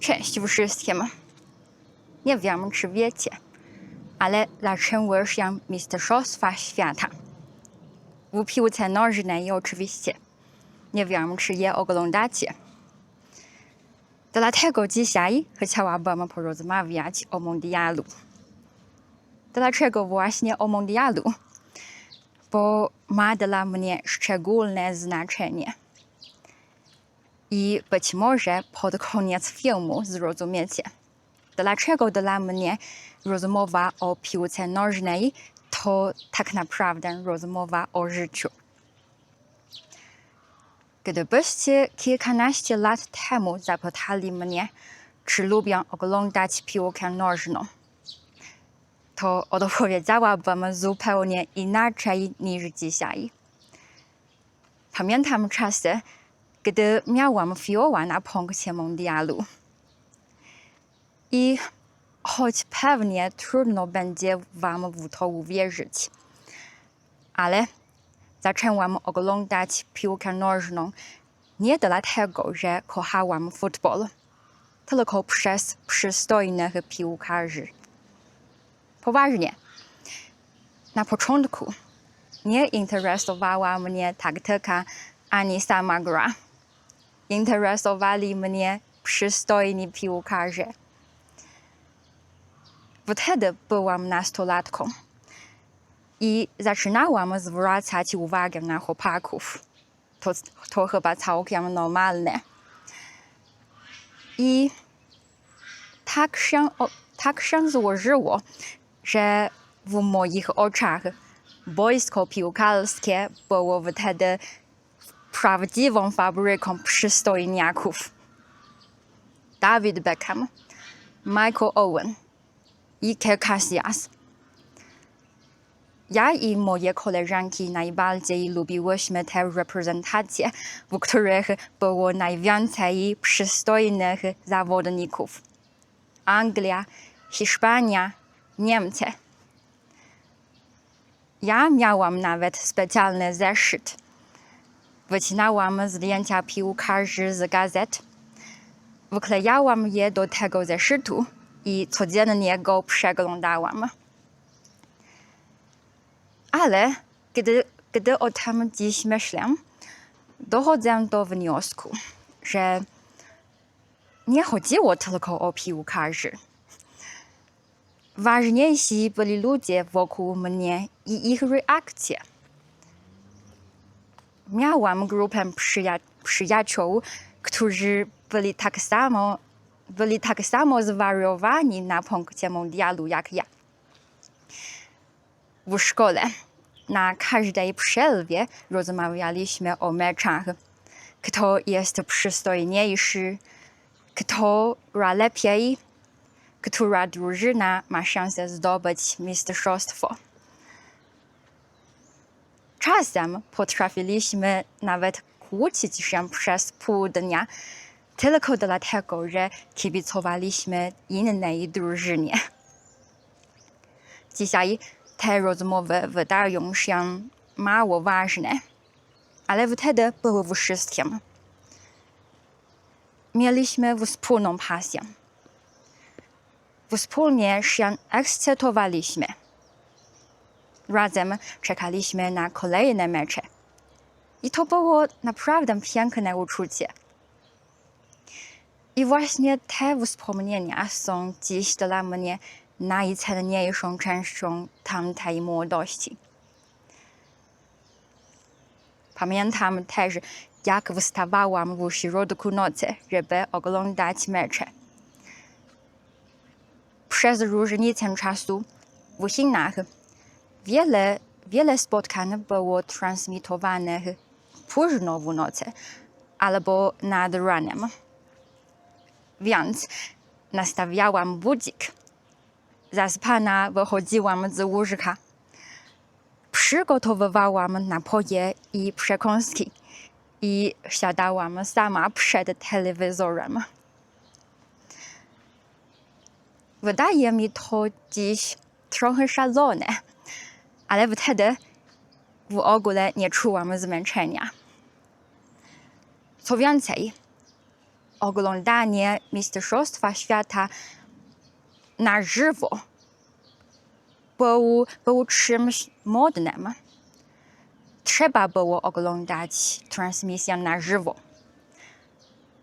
Cześć wszystkim. Nie wiem, czy wiecie, ale zaczęły się Mistrzostwa Świata. W piłce nożnej oczywiście. Nie wiem, czy je oglądacie. Dlatego dzisiaj chciałabym porozmawiać o mundialu. Dlaczego właśnie o mundialu? Bo ma dla mnie szczególne znaczenie. I być może pod koniec filmu zrozumiecie, dlaczego dla mnie rozmowa o piłce nożnej to tak naprawdę rozmowa o życiu. Gdybyście kilkanaście lat temu zapytali mnie, czy lubię oglądać piłkę nożną, to odpowiedziałabym zupełnie inaczej niż dzisiaj. Pamiętam czasy, gdy miałam fioła na punkcie mundialu. I choć pewnie trudno będzie wam w to uwierzyć, ale zaczęłam oglądać piłkę nożną nie dlatego, że kochałam futbol, tylko przez przystojnych piłkarzy. Poważnie. Na początku nie interesowała mnie taktyka ani sama gra. Interesowali mnie przystojni piłkarze. Wtedy byłam nastolatką i zaczynałam zwracać uwagę na chłopaków. To chyba całkiem normalne. I tak się złożyło, że w moich oczach boisko piłkarskie było wtedy prawdziwą fabryką przystojniaków. David Beckham, Michael Owen, Iker Casillas. Ja i moje koleżanki najbardziej lubiłyśmy te reprezentacje, w których było najwięcej przystojnych zawodników. Anglia, Hiszpania, Niemcy. Ja miałam nawet specjalny zeszyt. Wycinałam zdjęcia piłkarzy z gazet, wyklejałam je do tego zeszytu i codziennie go przeglądałam. Ale gdy o tym dziś myślę, dochodzę do wniosku, że nie chodziło tylko o piłkarzy. Ważniejsi byli ludzie wokół mnie i ich reakcje. Miałam grupę przyjaciół, którzy byli tak samo zwariowani na punkcie mundialu jak ja. W szkole na każdej przerwie rozmawialiśmy o meczach. Kto jest przystojniejszy, kto gra lepiej, która drużyna ma szansę zdobyć mistrzostwo. Czasem potrafiliśmy nawet kłócić się przez pół dnia, tylko dlatego, że kibicowaliśmy innej drużynie. Dzisiaj te rozmowy wydają się mało ważne, ale wtedy były wszystkim. Mieliśmy wspólną pasję. Wspólnie się ekscytowaliśmy. Razem czekaliśmy na kolejne mecze. I to było naprawdę piękne uczucie. I właśnie te wspomnienia są dziś dla mnie najcenniejszą częścią tamtej młodości. Pamiętam też, jak wstawałam w środku nocy, żeby oglądać mecze. Przez różnicę czasu w Chinach wiele spotkań było transmitowanych późno w nocy albo nad ranem. Więc nastawiałam budzik. Zaspana wychodziłam z łóżka. Przygotowywałam napoje i przekąski i siadałam sama przed telewizorem. Wydaje mi to dziś trochę szalone, ale wtedy w ogóle nie czułam zmęczenia. Co więcej, oglądanie Mistrzostwa Świata na żywo było czymś modnym. Trzeba było oglądać transmisję na żywo.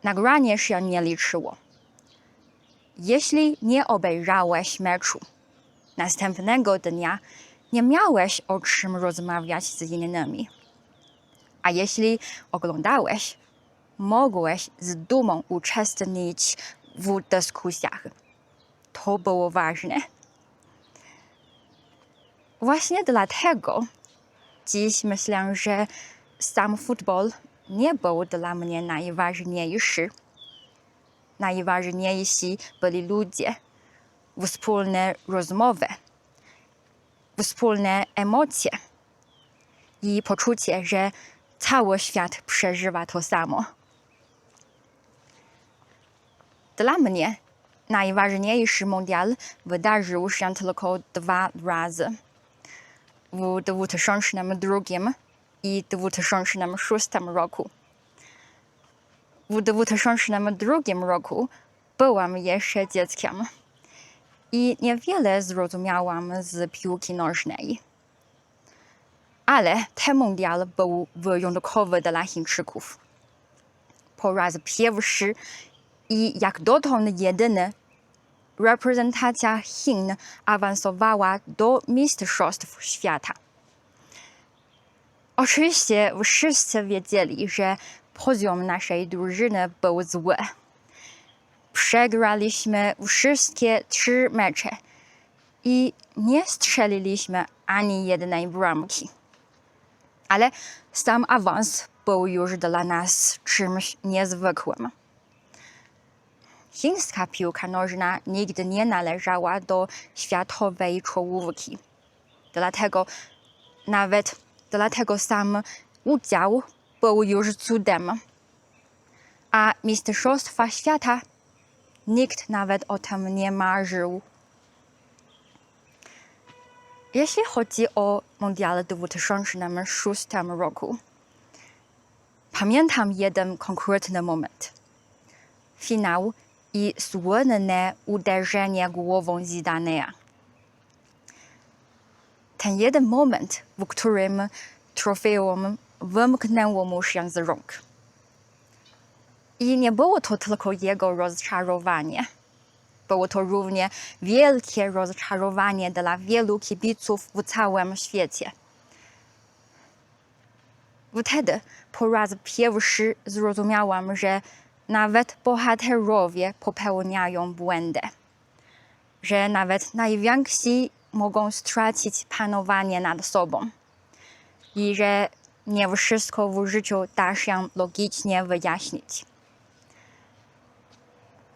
Nagranie się nie liczyło. Jeśli nie obejrzałeś meczu, następnego dnia nie miałeś o czym rozmawiać z innymi. A jeśli oglądałeś, mogłeś z dumą uczestniczyć w dyskusjach. To było ważne. Właśnie dlatego dziś myślę, że sam futbol nie był dla mnie najważniejszy. Najważniejsi byli ludzie, wspólne rozmowy, wspólne emocje i poczucie, że cały świat przeżywa to samo. Dla mnie najważniejszy mundial wydarzył się tylko 2 razy. W 2002 i 2006 roku. W 2002 roku byłam jeszcze dzieckiem i niewiele zrozumiałam z piłki nożnej. Ale ten mundial był wyjątkowy dla Chińczyków. Po raz pierwszy i jak dotąd jedyny reprezentacja Chin awansowała do Mistrzostw Świata. Oczywiście wszyscy wiedzieli, że poziom naszej drużyny był zły. Przegraliśmy wszystkie 3 mecze i nie strzeliliśmy ani jednej bramki. Ale sam awans był już dla nas czymś niezwykłym. Chińska piłka nożna nigdy nie należała do światowej czołówki. Dlatego sam udział był już cudem. A Mistrzostwa Świata nikt nawet o tym nie marzył. Jeśli chodzi o Mundial 2006 roku, pamiętam jeden konkretny moment. Finał i słynne uderzenie głową Zidane'a. Ten jeden moment, w którym trofeum wymknęło mu się z rąk. I nie było to tylko jego rozczarowanie. Było to równie wielkie rozczarowanie dla wielu kibiców w całym świecie. Wtedy po raz pierwszy zrozumiałam, że nawet bohaterowie popełniają błędy. Że nawet najwięksi mogą stracić panowanie nad sobą. I że nie wszystko w życiu da się logicznie wyjaśnić.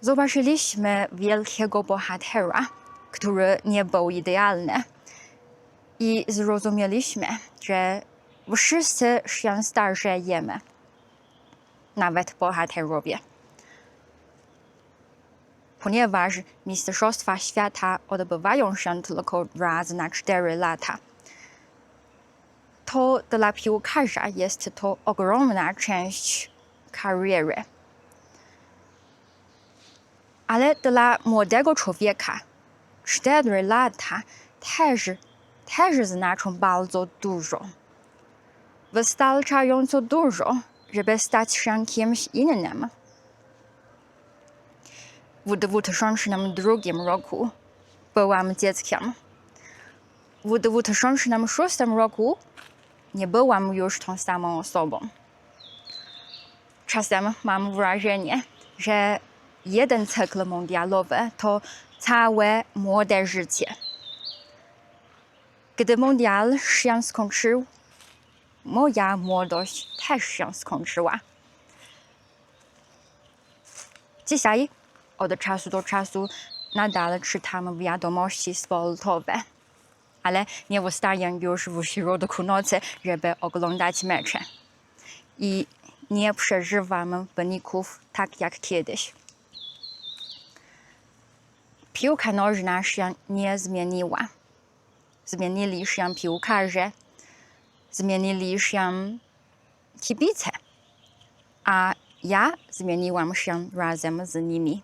Zobaczyliśmy wielkiego bohatera, który nie był idealny. I zrozumieliśmy, że wszyscy się starzejemy. Nawet bohaterowie. Ponieważ Mistrzostwa Świata odbywają się tylko raz na 4 lata, to dla piłkarza jest to ogromna część kariery. Ale dla młodego człowieka 4 lata też znaczą bardzo dużo. Wystarczająco dużo, żeby stać się kimś innym. W 2002 roku byłam dzieckiem. W 2006 roku nie byłam już tą samą osobą. Czasem mam wrażenie, że jeden cykl mundialowy to całe młode życie. Gdy mundial się skończył, moja młodość też się skończyła. Dzisiaj od czasu do czasu nadal czytam wiadomości sportowe, ale nie wstaję już w środku nocy, żeby oglądać mecze. I nie przeżywam wyników tak jak kiedyś. Piłka nożna się nie zmieniła. Zmienili się piłkarze, zmienili się kibice, a Ja zmieniłam się razem z nimi.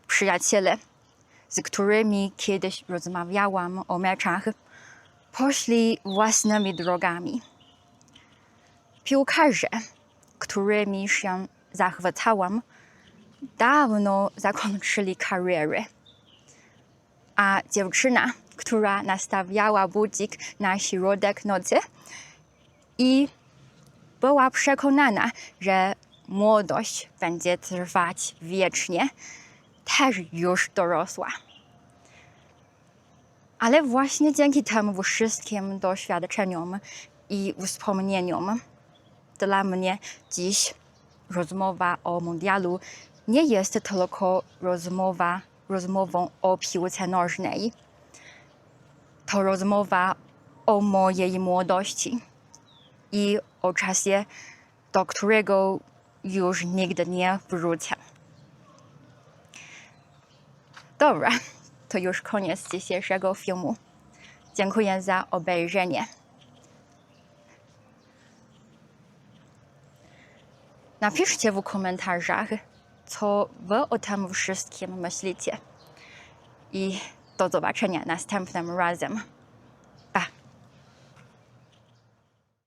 Przyjaciele, z którymi kiedyś rozmawiałam o meczach, poszli własnymi drogami. Piłkarze, którymi się zachwycałam, dawno zakończyli karierę. A dziewczyna, która nastawiała budzik na środek nocy i była przekonana, że młodość będzie trwać wiecznie, też już dorosła. Ale właśnie dzięki temu wszystkim doświadczeniom i wspomnieniom dla mnie dziś rozmowa o mundialu nie jest tylko rozmową o piłce nożnej. To rozmowa o mojej młodości i o czasie, do którego już nigdy nie wrócę. Dobra, to już koniec dzisiejszego filmu. Dziękuję za obejrzenie. Napiszcie w komentarzach, co wy o tym wszystkim myślicie. I do zobaczenia następnym razem.